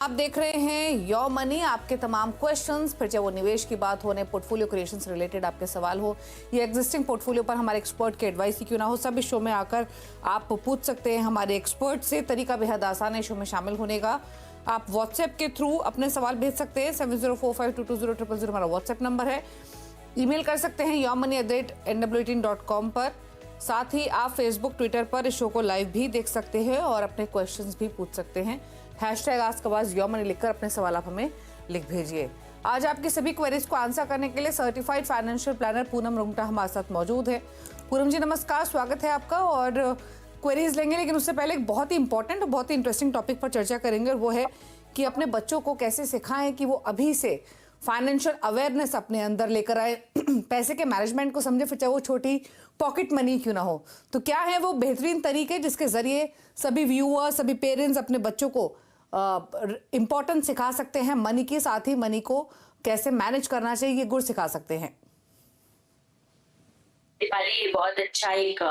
आप देख रहे हैं योर मनी। आपके तमाम क्वेश्चंस, फिर चाहे वो निवेश की बात हो, पोर्टफोलियो क्रिएशन से रिलेटेड आपके सवाल हो या एग्जिस्टिंग पोर्टफोलियो पर हमारे एक्सपर्ट के एडवाइस ही क्यों ना हो, सब इस शो में आकर आप पूछ सकते हैं हमारे एक्सपर्ट से। तरीका बेहद आसान है शो में शामिल होने का। आप व्हाट्सएप के थ्रू अपने सवाल भेज सकते हैं। 7045220000 हमारा व्हाट्सएप नंबर है। ईमेल कर सकते हैं yourmoney@nw18.com पर। साथ ही आप फेसबुक, ट्विटर पर इस शो को लाइव भी देख सकते हैं और अपने क्वेश्चंस भी पूछ सकते हैं। #AskAwaz योर मनी लिखकर अपने सवाल आप हमें लिख भेजिए। आज आपकी सभी क्वेरीज को आंसर करने के लिए certified financial planner Poonam Rungta हमारे साथ मौजूद है। पूनम जी नमस्कार, स्वागत है आपका। और क्वेरीज लेंगे, लेकिन उससे पहले एक बहुत ही इंपॉर्टेंट और बहुत ही इंटरेस्टिंग टॉपिक पर चर्चा करेंगे, और वो है कि अपने बच्चों को कैसे सिखाएं कि वो अभी से फाइनेंशियल अवेयरनेस अपने अंदर लेकर आए, पैसे के मैनेजमेंट को समझे, फिर चाहे वो छोटी पॉकेट मनी क्यों ना हो। तो क्या है वो बेहतरीन तरीके जिसके जरिए सभी व्यूअर्स, सभी पेरेंट्स अपने बच्चों को इम्पोर्टेंस सिखा सकते हैं मनी की, साथ ही मनी को कैसे मैनेज करना चाहिए ये गुर सिखा सकते हैं। ये बहुत अच्छा एक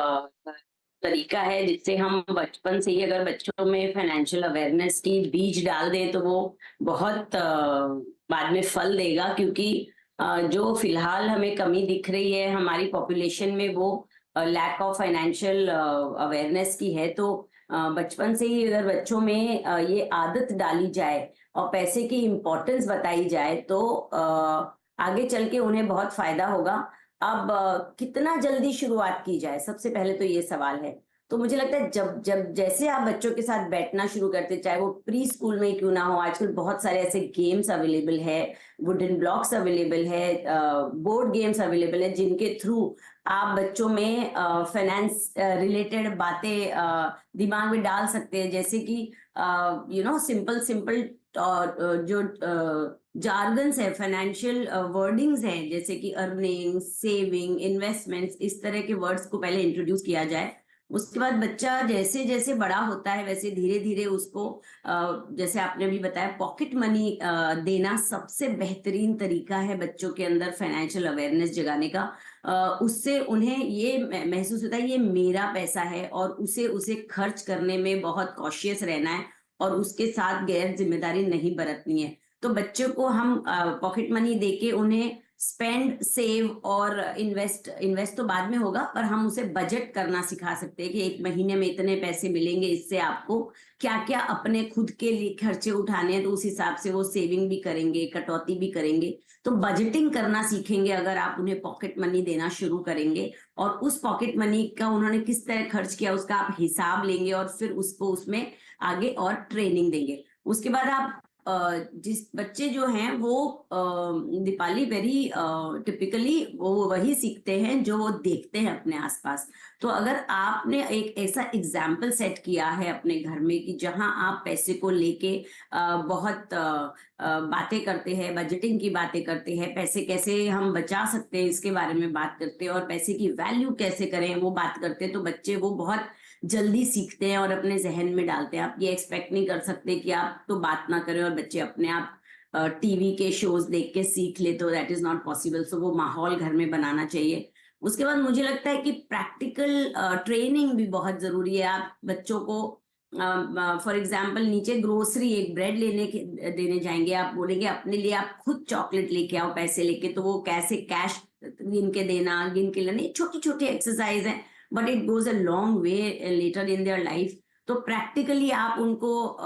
तरीका है जिससे हम बचपन से ही अगर बच्चों में फाइनेंशियल अवेयरनेस की बीज डाल दें तो वो बहुत बाद में फल देगा। क्योंकि जो फिलहाल हमें कमी दिख रही है हमारी पॉपुलेशन में, वो लैक ऑफ फाइनेंशियल अवेयरनेस की है। तो बचपन से ही अगर बच्चों में ये आदत डाली जाए और पैसे की इम्पोर्टेंस बताई जाए तो आगे चल के उन्हें बहुत फायदा होगा। अब कितना जल्दी शुरुआत की जाए, सबसे पहले तो ये सवाल है। तो मुझे लगता है जब जब जैसे आप बच्चों के साथ बैठना शुरू करते, चाहे वो प्री स्कूल में क्यों ना हो, आजकल बहुत सारे ऐसे गेम्स अवेलेबल है, वुडन ब्लॉक्स अवेलेबल है, बोर्ड गेम्स अवेलेबल है, जिनके थ्रू आप बच्चों में फाइनेंस रिलेटेड बातें दिमाग में डाल सकते हैं। जैसे कि सिंपल सिंपल जो जार्गन्स है, फाइनेंशियल वर्डिंग्स हैं, जैसे कि अर्निंग, सेविंग, इन्वेस्टमेंट्स, इस तरह के वर्ड्स को पहले इंट्रोड्यूस किया जाए। उसके बाद बच्चा जैसे जैसे बड़ा होता है वैसे धीरे धीरे उसको जैसे आपने भी बताया, पॉकेट मनी देना सबसे बेहतरीन तरीका है बच्चों के अंदर फाइनेंशियल अवेयरनेस जगाने का। उससे उन्हें ये महसूस होता है ये मेरा पैसा है, और उसे खर्च करने में बहुत कॉशियस रहना है और उसके साथ गैर जिम्मेदारी नहीं बरतनी है। तो बच्चों को हम पॉकेट मनी देके उन्हें स्पेंड, सेव और इन्वेस्ट तो बाद में होगा, पर हम उसे बजट करना सिखा सकते हैं कि एक महीने में इतने पैसे मिलेंगे, इससे आपको क्या क्या अपने खुद के लिए खर्चे उठाने हैं, तो उस हिसाब से वो सेविंग भी करेंगे, कटौती भी करेंगे। तो बजटिंग करना सीखेंगे अगर आप उन्हें पॉकेट मनी देना शुरू करेंगे, और उस पॉकेट मनी का उन्होंने किस तरह खर्च किया उसका आप हिसाब लेंगे और फिर उसको उसमें आगे और ट्रेनिंग देंगे। उसके बाद आप जिस बच्चे जो हैं वो दीपाली वेरी टिपिकली वो वही सीखते हैं जो वो देखते हैं अपने आसपास। तो अगर आपने एक ऐसा एग्जाम्पल सेट किया है अपने घर में कि जहां आप पैसे को लेके बहुत बातें करते हैं, बजटिंग की बातें करते हैं, पैसे कैसे हम बचा सकते हैं इसके बारे में बात करते हैं, और पैसे की वैल्यू कैसे करें वो बात करते हैं, तो बच्चे वो बहुत जल्दी सीखते हैं और अपने जहन में डालते हैं। आप ये एक्सपेक्ट नहीं कर सकते कि आप तो बात ना करें और बच्चे अपने आप टीवी के शोज देख के सीख ले, तो दैट इज नॉट पॉसिबल। सो वो माहौल घर में बनाना चाहिए। उसके बाद मुझे लगता है कि प्रैक्टिकल ट्रेनिंग भी बहुत जरूरी है। आप बच्चों को फॉर एग्जाम्पल नीचे ग्रोसरी एक ब्रेड देने जाएंगे, आप बोलेंगे अपने लिए आप खुद चॉकलेट लेके आओ पैसे लेके, तो वो कैसे कैश गिन के देना, गिन के लेना, छोटी छोटी एक्सरसाइज है, but it goes a long way later in their life. तो प्रैक्टिकली आप उनको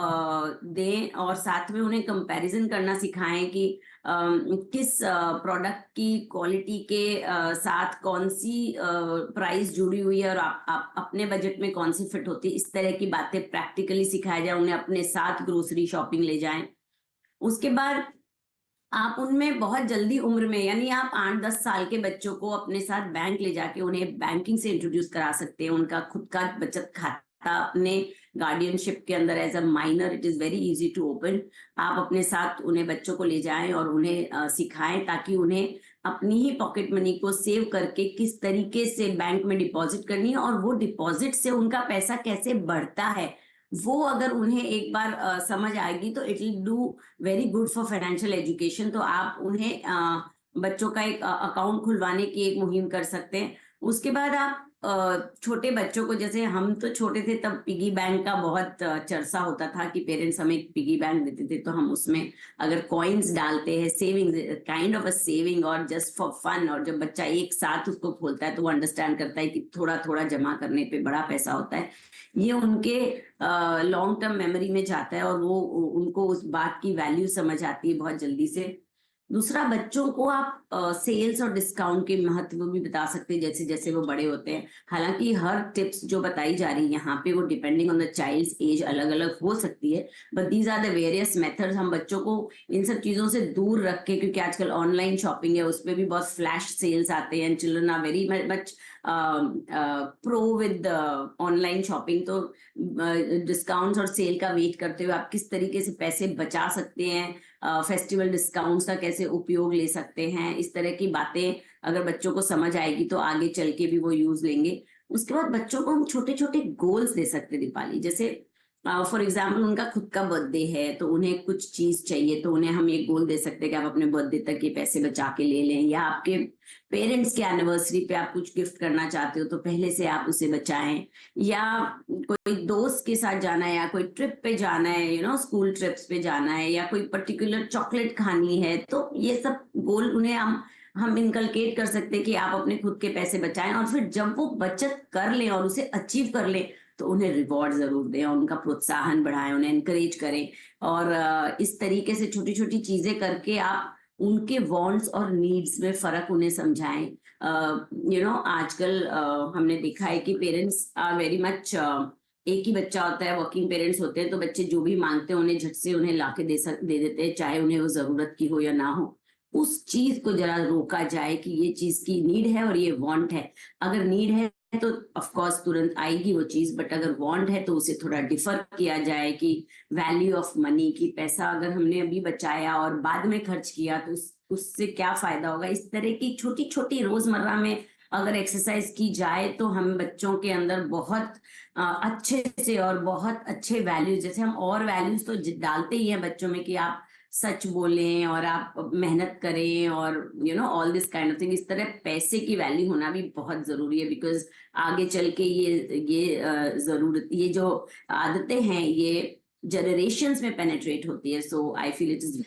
दें और साथ में उन्हें कंपैरिजन करना सिखाएं कि किस प्रोडक्ट की क्वालिटी के साथ कौन सी प्राइस जुड़ी हुई है और आप अपने बजट में कौन सी फिट होती है। इस तरह की बातें प्रैक्टिकली सिखाया जाए, उन्हें अपने साथ ग्रोसरी शॉपिंग ले जाएं। उसके बाद आप उनमें बहुत जल्दी उम्र में, यानी आप 8-10 साल के बच्चों को अपने साथ बैंक ले जाके उन्हें बैंकिंग से इंट्रोड्यूस करा सकते हैं। उनका खुद का बचत खाता अपने गार्डियनशिप के अंदर as a minor, it is very easy to open. आप अपने साथ उन्हें बच्चों को ले जाएं और उन्हें सिखाएं, ताकि उन्हें अपनी ही पॉकेट मनी को सेव करके किस तरीके से बैंक में डिपॉजिट करनी है, और वो डिपॉजिट से उनका पैसा कैसे बढ़ता है वो अगर उन्हें एक बार समझ आएगी तो it will do very good for financial education. तो आप उन्हें बच्चों का एक अकाउंट खुलवाने की एक मुहिम कर सकते हैं। उसके बाद आप छोटे बच्चों को, जैसे हम तो छोटे थे तब पिगी बैंक का बहुत चर्चा होता था कि पेरेंट्स हमें एक पिगी बैंक देते थे, तो हम उसमें अगर कॉइन्स डालते हैं, saving, kind of a saving और जस्ट फॉर फन, और जब बच्चा एक साथ उसको खोलता है तो वो अंडरस्टैंड करता है कि थोड़ा थोड़ा जमा करने पे बड़ा पैसा होता है, ये उनके लॉन्ग टर्म मेमोरी में जाता है और वो उनको उस बात की वैल्यू समझ आती है बहुत जल्दी से। दूसरा, बच्चों को आप सेल्स और डिस्काउंट के महत्व भी बता सकते हैं जैसे जैसे वो बड़े होते हैं। हालांकि हर टिप्स जो बताई जा रही है यहाँ पे वो depending on the child's age अलग अलग हो सकती है, but these are the various methods. हम बच्चों को इन सब चीजों से दूर रख के, क्योंकि आजकल ऑनलाइन शॉपिंग है, उसमें भी बहुत फ्लैश सेल्स आते हैं, children are very much pro with online shopping, तो डिस्काउंट्स और सेल का वेट करते हुए आप किस तरीके से पैसे बचा सकते हैं, फेस्टिवल डिस्काउंट्स का कैसे उपयोग ले सकते हैं, इस तरह की बातें अगर बच्चों को समझ आएगी तो आगे चल के भी वो यूज लेंगे। उसके बाद बच्चों को हम छोटे छोटे गोल्स दे सकते हैं दीपाली, जैसे फॉर एग्जाम्पल उनका खुद का बर्थडे है तो उन्हें कुछ चीज चाहिए, तो उन्हें हम ये गोल दे सकते हैं कि आप अपने बर्थडे तक ये पैसे बचा के ले लें, या आपके पेरेंट्स के एनिवर्सरी पे आप कुछ गिफ्ट करना चाहते हो तो पहले से आप उसे बचाएं, या कोई दोस्त के साथ जाना है या कोई ट्रिप पे जाना है, स्कूल ट्रिप्स पे जाना है, या कोई पर्टिकुलर चॉकलेट खानी है, तो ये सब गोल उन्हें हम इनकलकेट कर सकते हैं कि आप अपने खुद के पैसे बचाएं, और फिर जब वो बचत कर लें और उसे अचीव कर लें तो उन्हें रिवॉर्ड जरूर दें, उनका प्रोत्साहन बढ़ाएं, उन्हें एनकरेज करें, और इस तरीके से छोटी छोटी चीजें करके आप उनके वांट्स और नीड्स में फर्क उन्हें समझाएं। आजकल हमने देखा है कि पेरेंट्स आर वेरी मच, एक ही बच्चा होता है, वर्किंग पेरेंट्स होते हैं, तो बच्चे जो भी मांगते हैं उन्हें झट से उन्हें लाके दे देते हैं, चाहे उन्हें वो जरूरत की हो या ना हो। उस चीज को जरा रोका जाए कि ये चीज की नीड है और ये वांट है। अगर नीड है तो ऑफ कोर्स तुरंत आएगी वो चीज, बट अगर वांट है तो उसे थोड़ा डिफर किया जाए, कि वैल्यू ऑफ मनी, की पैसा अगर हमने अभी बचाया और बाद में खर्च किया तो उससे क्या फायदा होगा। इस तरह की छोटी छोटी रोजमर्रा में अगर एक्सरसाइज की जाए तो हम बच्चों के अंदर बहुत अच्छे से और बहुत अच्छे वैल्यूज, जैसे हम और वैल्यूज तो डालते ही हैं बच्चों में कि आप सच बोलें और आप मेहनत करें और all this kind of thing, इस तरह पैसे की वैल्यू होना भी बहुत जरूरी है, बिकॉज आगे चल के ये जरूरत, ये जो आदतें हैं ये जनरेशंस में पेनेट्रेट होती है। So I feel it is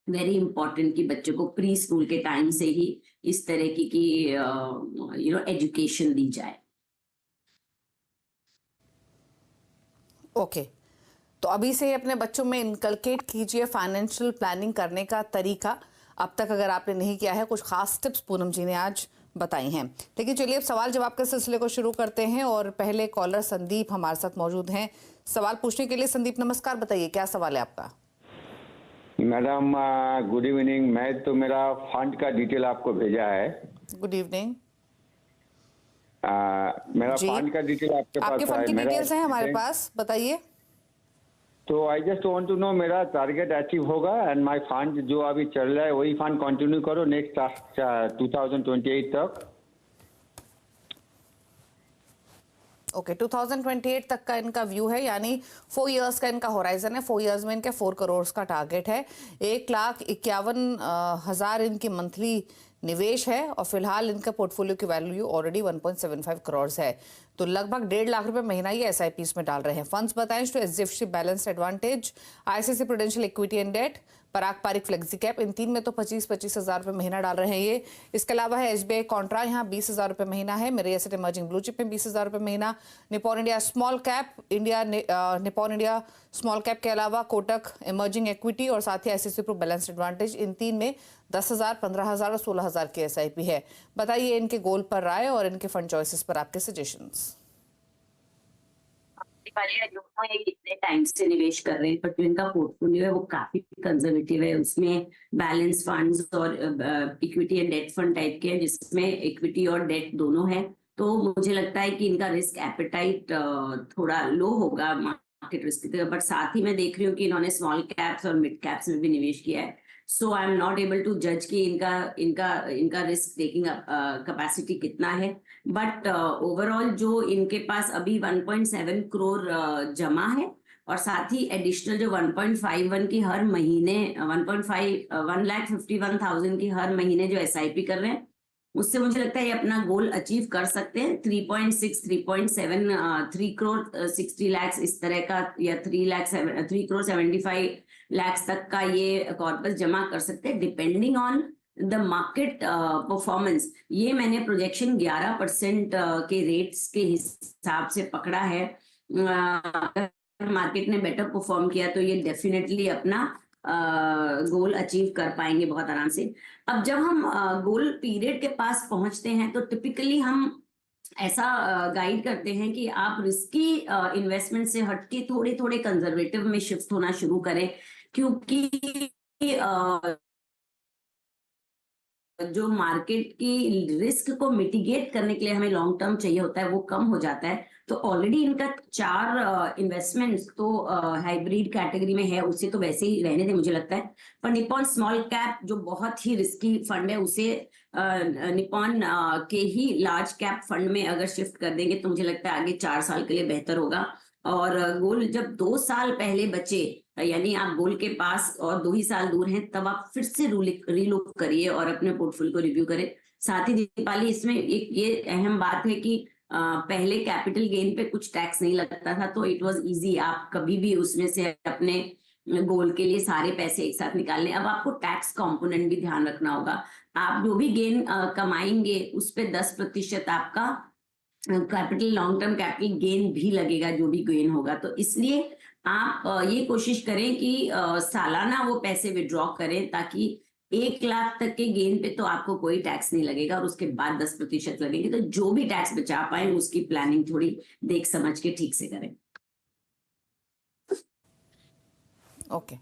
very important कि बच्चों को प्री स्कूल के टाइम से ही इस तरह की एजुकेशन दी जाए। ओके, तो अभी से ही अपने बच्चों में इनकलकेट कीजिए फाइनेंशियल प्लानिंग करने का तरीका। अब तक अगर आपने नहीं किया है, कुछ खास टिप्स पूनम जी ने आज बताई हैं। लेकिन चलिए अब सवाल जवाब के सिलसिले को शुरू करते हैं, और पहले कॉलर संदीप हमारे साथ मौजूद हैं सवाल पूछने के लिए। संदीप नमस्कार, बताइए क्या सवाल है आपका। Madam good evening. मैं तो मेरा फंड का डिटेल आपको भेजा है। Good evening. मेरा फंड का डिटेल आपके पास है? आपके फंड की डिटेल्स हैं हमारे पास, बताइए। तो I just want to know मेरा टारगेट अचीव होगा एंड माय फंड जो अभी चल रहा है वही फंड कंटिन्यू करो नेक्स्ट 2028 तक। ओके, 2028 तक का इनका व्यू है, यानी 4 इयर्स का इनका होराइजन है। 4 इयर्स में इनके 4 करोड़ का टारगेट है। 1,51,000 इनकी मंथली निवेश है, और फिलहाल इनका पोर्टफोलियो की वैल्यू ऑलरेडी 1.75 करोड़ है। तो लगभग 1.5 लाख रुपए महीना ये SIPs में डाल रहे हैं। फंड्स बताएं तो SFC balance advantage, ICICI Prudential equity and debt, Parag Parikh flexi cap, इन 3 में तो 25-25 हज़ार रुपये महीना डाल रहे हैं ये। इसके अलावा है SBI कॉन्ट्रा, यहाँ 20 हज़ार रुपये महीना है। मेरे एसेट इमर्जिंग ब्लू चिप में 20 हज़ार रुपये महीना। Nippon India small cap, Nippon India small cap के अलावा कोटक इमर्जिंग इक्विटी और साथ ही ICICI प्रू बैलेंस एडवांटेज, इन 3 में 10,000, 15,000 और 16,000 की SIP है। बताइए इनके गोल पर राय और इनके फंड चॉइसेस पर आपके सजेशंस। कितने टाइम से निवेश कर रहे हैं, बट जो इनका पोर्टफोलियो है वो काफी कंजर्वेटिव है। उसमें बैलेंस फंड्स और equity and debt fund type के हैं, जिसमें इक्विटी और डेट दोनों है। तो मुझे लगता है कि इनका रिस्क एपेटाइट थोड़ा लो होगा मार्केट रिस्क की, बट साथ ही मैं देख रही हूँ कि इन्होंने स्मॉल कैप्स और मिड कैप्स में भी निवेश किया है। So I am not able to जज कि इनका रिस्क टेकिंग कैपेसिटी कितना है, बट ओवरऑल जो इनके पास अभी 1.7 करोड़ जमा है, और साथ ही एडिशनल जो 1.51 की हर महीने 1,51,000 की हर महीने जो SIP कर रहे हैं, उससे मुझे लगता है ये अपना गोल अचीव कर सकते हैं। 3.6 3.7 3 करोड़ 60 लाख इस तरह का, या 3 करोड़ 75 लाख तक का ये कॉर्पस जमा कर सकते हैं, depending on the market performance. ये मैंने प्रोजेक्शन 11% के रेट्स के हिसाब से पकड़ा है। मार्केट ने बेटर परफॉर्म किया तो ये डेफिनेटली अपना गोल अचीव कर पाएंगे बहुत आराम से। अब जब हम गोल पीरियड के पास पहुंचते हैं तो टिपिकली हम ऐसा गाइड करते हैं कि आप रिस्की इन्वेस्टमेंट से हटके थोड़े थोड़े कंजर्वेटिव में शिफ्ट होना शुरू करें, क्योंकि जो मार्केट की रिस्क को मिटिगेट करने के लिए हमें लॉन्ग टर्म चाहिए होता है वो कम हो जाता है। तो ऑलरेडी इनका 4 इन्वेस्टमेंट्स तो हाइब्रिड कैटेगरी में है, उससे तो वैसे ही रहने दे मुझे लगता है। पर निपॉन स्मॉल कैप जो बहुत ही रिस्की फंड है, उसे निपॉन के ही लार्ज कैप फंड में अगर शिफ्ट कर देंगे तो मुझे लगता है आगे 4 साल के लिए बेहतर होगा। और गोल जब 2 साल पहले बचे, यानी आप गोल के पास और 2 ही साल दूर हैं, तब आप फिर से रीलुक करिए और अपने पोर्टफोलियो को रिव्यू करें। साथ ही दीपाली, इसमें एक ये अहम बात है कि पहले कैपिटल गेन पे कुछ टैक्स नहीं लगता था, तो इट वाज इजी, आप कभी भी उसमें से अपने गोल के लिए सारे पैसे एक साथ निकाल लें। अब आपको टैक्स कंपोनेंट भी ध्यान रखना होगा। आप जो भी गेन कमाएंगे उस पे 10% आपका capital, long term capital gain भी लगेगा, जो भी गेन होगा। तो इसलिए आप ये कोशिश करें कि सालाना वो पैसे विड्रॉ करें, ताकि 1 लाख तक के गेन पे तो आपको कोई टैक्स नहीं लगेगा और उसके बाद 10% लगेंगे। तो जो भी टैक्स बचा पाए उसकी प्लानिंग थोड़ी देख समझ के ठीक से करें। ओके,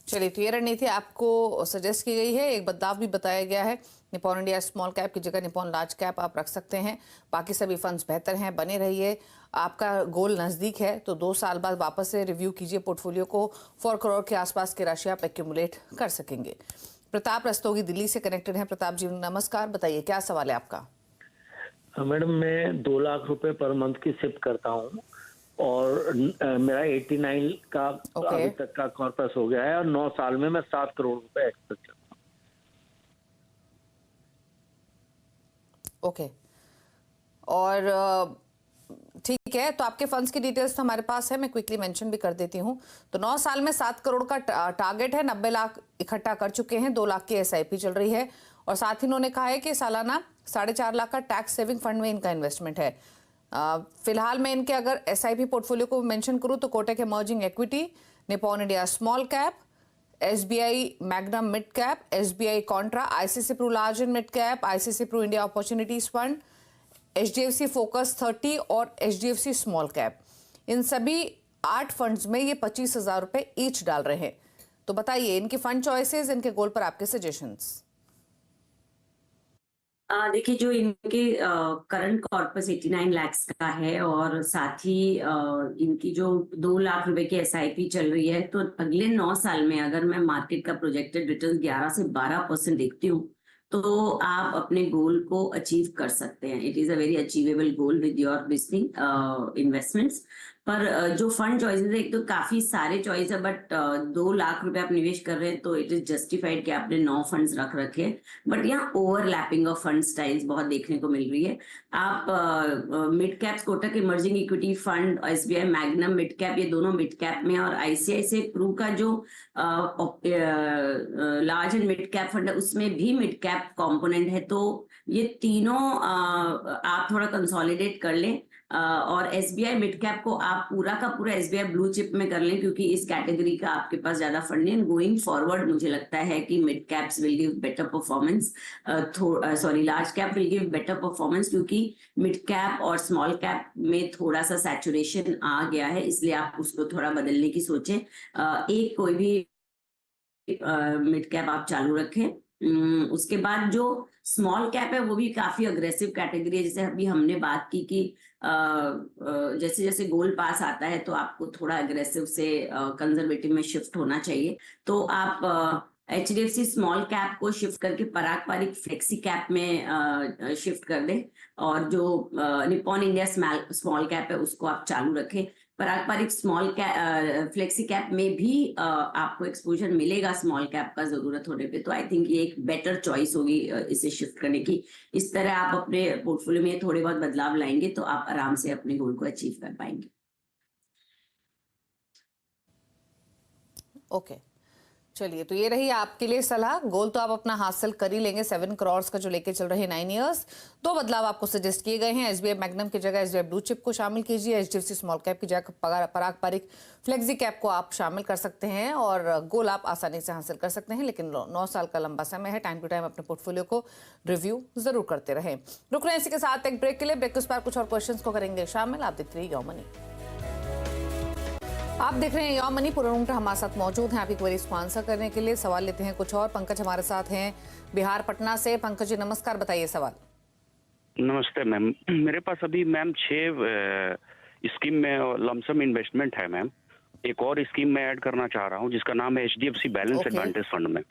चलिए, तो ये रणनीति आपको सजेस्ट की गई है। एक बदलाव भी बताया गया है, निपॉन इंडिया स्मॉल कैप की जगह निपॉन लार्ज कैप आप रख सकते हैं। बाकी सभी फंड्स बेहतर हैं, बने रहिए। आपका गोल नज़दीक है तो 2 साल बाद वापस से रिव्यू कीजिए पोर्टफोलियो को। 4 करोड़ के आसपास की राशि आप एक्यूमुलेट कर सकेंगे। प्रताप रस्तोगी दिल्ली से कनेक्टेड हैं। प्रताप जी, नमस्कार, बताइए क्या सवाल है आपका? मैडम, मैं 2 लाख रुपए पर मंथ की शिफ्ट करता हूँ और मेरा 89 का अभी तक का कॉर्पस हो गया है और 9 साल में मैं 7 करोड़ रुपए एक्सपेक्ट करता हूँ। ओके, और ठीक है, तो आपके फंड्स की डिटेल्स तो हमारे पास है, मैं क्विकली मेंशन भी कर देती हूँ। तो 9 साल में 7 करोड़ का टारगेट है, 90 लाख इकट्ठा कर चुके हैं, 2 लाख की एसआईपी चल रही है और साथ ही उन्होंने कहा है कि सालाना 4.5 लाख का टैक्स सेविंग फंड में इनका इन्वेस्टमेंट है। फिलहाल मैं इनके अगर एसआईपी पोर्टफोलियो को मेंशन करूँ तो Kotak emerging equity, Nippon India small cap, SBI magnum mid cap, SBI contra, ICC pru large and mid cap, ICC pru India opportunities fund, HDFC focus 30 और एचडीएफसी स्मॉल कैप, इन सभी 8 funds में ये 25,000 रुपए each डाल रहे हैं। तो बताइए इनकी फंड चॉइसेस, इनके गोल पर आपके सजेशंस। देखिए, जो इनके करंट कॉर्पस 89 लाख का है और साथ ही इनकी जो 2 लाख रुपए की एसआईपी चल रही है, तो अगले 9 साल में अगर मैं मार्केट का प्रोजेक्टेड रिटर्न 11 से 12% देखती हूँ तो आप अपने गोल को अचीव कर सकते हैं। It is a very achievable goal with your business investments. पर जो फंड चॉइसेस है, एक तो काफी सारे चॉइस है, बट 2 लाख रुपए आप निवेश कर रहे हैं तो इट इज जस्टिफाइड कि आपने 9 फंड्स रख रखे हैं। बट यहाँ ओवरलैपिंग ऑफ फंड स्टाइल्स बहुत देखने को मिल रही है। आप mid cap Kotak emerging equity fund, SBI magnum mid cap, ये दोनों मिड कैप में, और आईसीआईसीआई प्रू का जो large and mid cap fund है उसमें भी मिड कैप कंपोनेंट है। तो ये तीनों आप थोड़ा कंसोलिडेट कर लें और एसबीआई मिड कैप को आप पूरा का पूरा एसबीआई ब्लू चिप में कर लें, क्योंकि इस कैटेगरी का आपके पास ज्यादा फंड नहीं। गोइंग फॉरवर्ड मुझे लगता है कि mid caps will give better performance, large cap will give better performance, क्योंकि मिड कैप और स्मॉल कैप में थोड़ा सा सैचुरेशन आ गया है, इसलिए आप उसको थोड़ा बदलने की सोचें। एक कोई भी मिड कैप आप चालू रखें। उसके बाद जो स्मॉल कैप है वो भी काफी अग्रेसिव कैटेगरी है। जैसे अभी हमने बात की कि जैसे जैसे गोल पास आता है तो आपको थोड़ा अग्रेसिव से कंजर्वेटिव में शिफ्ट होना चाहिए। तो आप एचडीएफसी स्मॉल कैप को शिफ्ट करके पारंपरिक फ्लेक्सी कैप में शिफ्ट कर दें और जो निपॉन इंडिया स्मॉल कैप है उसको आप चालू रखें। पारंपरिक स्मॉल कैप फ्लेक्सी कैप में भी आपको एक्सपोजर मिलेगा स्मॉल कैप का जरूरत होने पे, तो आई थिंक ये एक बेटर चॉइस होगी इसे शिफ्ट करने की। इस तरह आप अपने पोर्टफोलियो में थोड़े बहुत बदलाव लाएंगे तो आप आराम से अपने गोल को अचीव कर पाएंगे। ओके, चलिए, तो ये रही आपके लिए सलाह। गोल तो आप अपना हासिल कर ही लेंगे, 7 करोड़ का जो लेके चल रहे हैं 9 इयर्स। 2 बदलाव आपको सजेस्ट किए गए हैं। एसबीआई मैग्नम की जगह एसबीआई ब्लू चिप को शामिल कीजिए, एचडीएफसी स्मॉल कैप की जगह पारंपरिक फ्लेक्सी कैप को आप शामिल कर सकते हैं और गोल आप आसानी से हासिल कर सकते हैं। लेकिन 9 साल का लंबा समय है, टाइम टू टाइम अपने पोर्टफोलियो को रिव्यू जरूर करते रहें। रुक रहे हैं इसी के साथ एक ब्रेक के लिए। ब्रेक के उस पर कुछ और क्वेश्चन को करेंगे शामिल। आप देखते रहिए योर मनी। आप देख रहे हैं योर मनी। पूरा रूम हमारे साथ मौजूद हैं आपकी क्वेरीज को आंसर करने के लिए। सवाल लेते हैं कुछ और। पंकज हमारे साथ हैं बिहार पटना से। पंकज जी नमस्कार, बताइए सवाल। नमस्ते मैम, मेरे पास अभी मैम 6 स्कीम में लमसम इन्वेस्टमेंट है मैम। एक और स्कीम में ऐड करना चाह रहा हूँ जिसका नाम है एचडीएफसी बैलेंस एडवांटेज फंड में।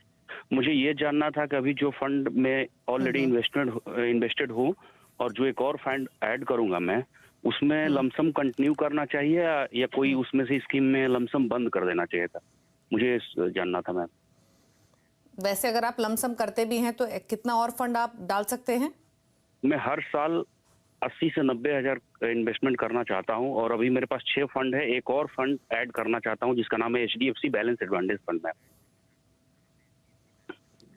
मुझे ये जानना था कि अभी जो फंड में ऑलरेडी इन्वेस्टेड हूँ और जो एक और फंड ऐड करूंगा मैं, उसमें लमसम कंटिन्यू करना चाहिए या कोई उसमें से स्कीम में लमसम बंद कर देना चाहिए था, मुझे जानना था मैम। वैसे अगर आप लमसम करते भी हैं तो कितना और फंड आप डाल सकते हैं? मैं हर साल 80 से 90 हजार इन्वेस्टमेंट करना चाहता हूं और अभी मेरे पास 6 फंड है। एक और फंड ऐड करना चाहता हूं जिसका नाम है HDFC balance advantage fund ma'am.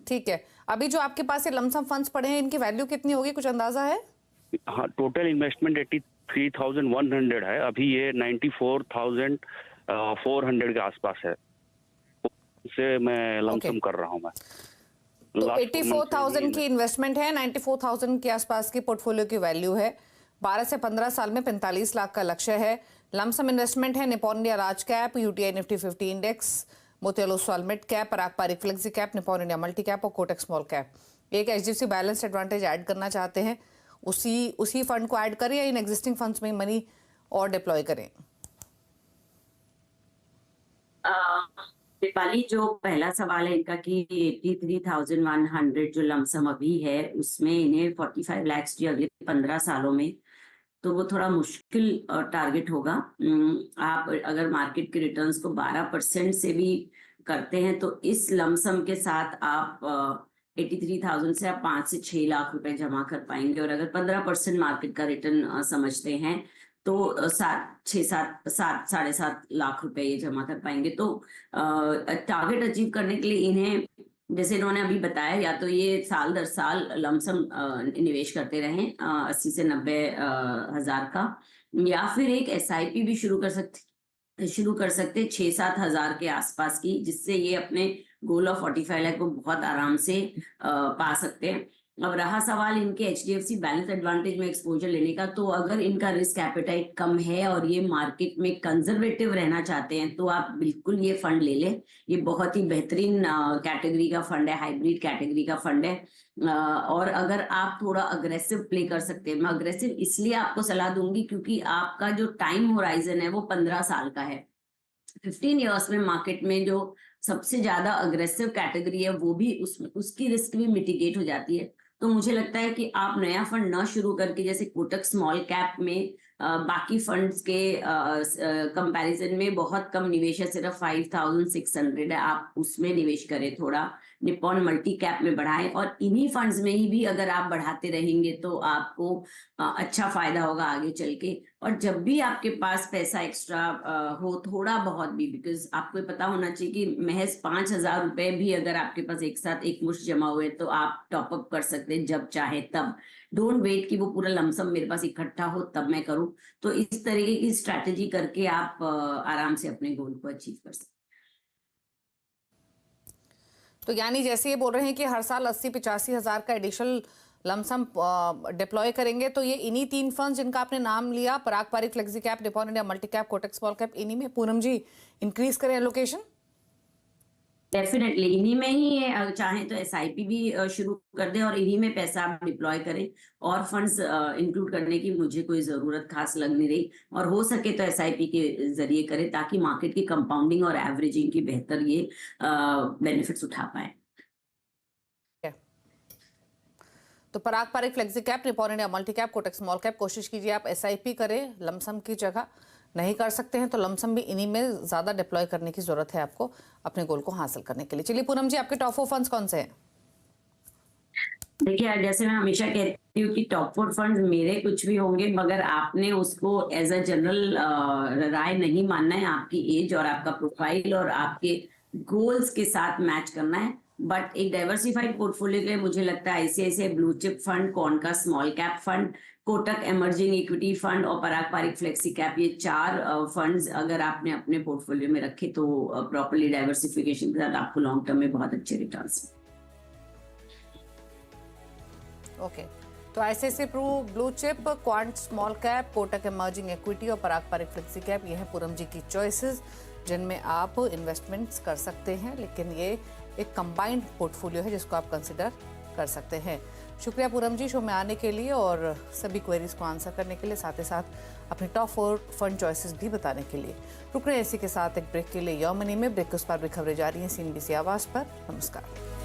ठीक है, अभी जो आपके पास ये लमसम फंड्स पड़े हैं इनकी वैल्यू कितनी होगी, कुछ अंदाजा है? हाँ, टोटल इन्वेस्टमेंट 83,100 है। अभी ये 94,400 के आसपास है, से मैं लमसम कर रहा हूँ मैं। तो 84,000 की इन्वेस्टमेंट है, 94,000 के आसपास की पोर्टफोलियो की वैल्यू है। 12 से 15 साल में 45 लाख का लक्ष्य है। लमसम इन्वेस्टमेंट है Nippon India large cap, UTI Nifty 50 index, Motilal small mid cap, पारंपरिक flexi cap, Nippon India multi cap और कोटक स्मॉल कैप। एक एचडीएफसी बैलेंस एडवांटेज ऐड करना चाहते हैं, उसी फंड को ऐड करें या इन एग्जिस्टिंग फंड्स में मनी और डिप्लॉय करें? दीपाली, जो पहला सवाल है इनका कि 83,100 जो लमसम अभी है उसमें इन्हें 45 लाख की अगले 15 सालों में, तो वो थोड़ा मुश्किल टारगेट होगा। आप अगर मार्केट के रिटर्न्स को 12% से भी करते हैं तो इस लमसम के साथ आप 83,000 से आप 5 से 6 लाख रुपए जमा कर पाएंगे। और अगर 15% मार्केट का रिटर्न समझते हैं तो 7.5 लाख रुपए ये जमा कर पाएंगे। तो टारगेट अचीव करने के लिए इन्हें, जैसे इन्होंने अभी बताया, या तो ये साल दर साल लमसम निवेश करते रहें 80 से 90 हजार का, या फिर एक एसआईपी भी शुरू कर सकते 6-7 हजार के आसपास की, जिससे ये अपने गोल ऑफ 45 लाख को बहुत आराम से पा सकते हैं। अब रहा सवाल इनके एचडीएफसी बैलेंस एडवांटेज में एक्सपोजर लेने का, तो अगर इनका रिस्क एपेटाइट कम है और ये मार्केट में कंजर्वेटिव रहना चाहते हैं तो आप बिल्कुल ये फंड ले लें। ये बहुत ही बेहतरीन कैटेगरी का फंड है, हाइब्रिड कैटेगरी का फंड है। और अगर आप थोड़ा अग्रेसिव प्ले कर सकते हैं, मैं अग्रेसिव इसलिए आपको सलाह दूंगी क्योंकि आपका जो टाइम होराइजन है वो 15 साल का है। 15 ईयर्स में मार्केट में जो सबसे ज्यादा अग्रेसिव कैटेगरी है वो भी उसकी रिस्क भी मिटिगेट हो जाती है। तो मुझे लगता है कि आप नया फंड ना शुरू करके, जैसे कोटक स्मॉल कैप में बाकी फंड्स के कंपैरिजन में बहुत कम निवेश है, सिर्फ 5,600 है, आप उसमें निवेश करें। थोड़ा निपॉन मल्टी कैप में बढ़ाएं और इन्हीं फंड्स में ही भी अगर आप बढ़ाते रहेंगे तो आपको अच्छा फायदा होगा आगे चल के। और जब भी आपके पास पैसा एक्स्ट्रा हो, थोड़ा बहुत भी, बिकॉज आपको पता होना चाहिए कि महज 5,000 रुपए भी अगर आपके पास एक साथ एक मुश्त जमा हुए तो आप टॉपअप कर सकते हैं जब चाहे तब। डोंट वेट कि वो पूरा लमसम मेरे पास इकट्ठा हो तब मैं करूं। तो इस तरीके की स्ट्रैटेजी करके आप आराम से अपने गोल को अचीव कर सकते हैं। तो यानी जैसे ये बोल रहे हैं कि हर साल 80-85 हजार का एडिशनल लमसम डिप्लॉय करेंगे, तो ये इन्हीं 3 फंड्स जिनका आपने नाम लिया, पारंपरिक flexi cap, Nippon India multi cap, Kotak small cap, इन्हीं में पूनम जी इंक्रीज करें एलोकेशन? डेफिनेटली इन्हीं में ही, चाहे तो एसआईपी भी शुरू कर दें और इन्हीं में पैसा आप डिप्लॉय करें। और फंड्स इंक्लूड करने की मुझे कोई जरूरत खास लग नहीं रही, और हो सके तो एसआईपी के जरिए करें ताकि मार्केट की कंपाउंडिंग और एवरेजिंग की बेहतर ये बेनिफिट्स उठा पाए। तो पारंपरिक flexi cap, Nippon India multi cap, Kotak small cap, कोशिश कीजिए आप एसआईपी करें लमसम की जगह। नहीं कर सकते हैं तो लमसम भी इन्हीं में ज़्यादा डिप्लॉय करने की ज़रूरत है आपको अपने गोल को हासिल करने के लिए। चलिए पूनम जी, आपके टॉप 4 फंड्स कौन से हैं? देखिए, जैसे मैं हमेशा कहती हूँ कि टॉप 4 फंड्स मेरे कुछ भी होंगे, मगर आपने उसको एज अ जनरल राय नहीं मानना है। आपकी एज और आपका प्रोफाइल और आपके गोल्स के साथ मैच करना है। बट एक डाइवर्सिफाइड पोर्टफोलियो के लिए मुझे लगता है ICICI blue chip fund, कॉनका small cap fund, Kotak emerging equity fund और पराग पारिक फ्लेक्सी कैप, ये 4 फंड्स अगर आपने अपने पोर्टफोलियो में रखे तो प्रॉपर्ली डाइवर्सिफिकेशन के साथ आपको लॉन्ग टर्म में बहुत अच्छे रिटर्न्स। ओके, तो ICICI blue chip, quant small cap, Kotak emerging equity और पराग पारिक फ्लेक्सी कैप, ये है पूनम जी की चॉइसेस जिनमें आप इन्वेस्टमेंट्स कर सकते हैं। लेकिन ये एक कंबाइंड पोर्टफोलियो है जिसको आप कंसिडर कर सकते हैं। शुक्रिया पूनम जी शो में आने के लिए और सभी क्वेरीज को आंसर करने के लिए, साथ ही साथ अपनी टॉप 4 फंड चॉइसेस भी बताने के लिए। रुक रहे हैं इसी के साथ एक ब्रेक के लिए। योर मनी में ब्रेक के उस पर भी खबरें जारी हैं CNBC आवाज़ पर। नमस्कार।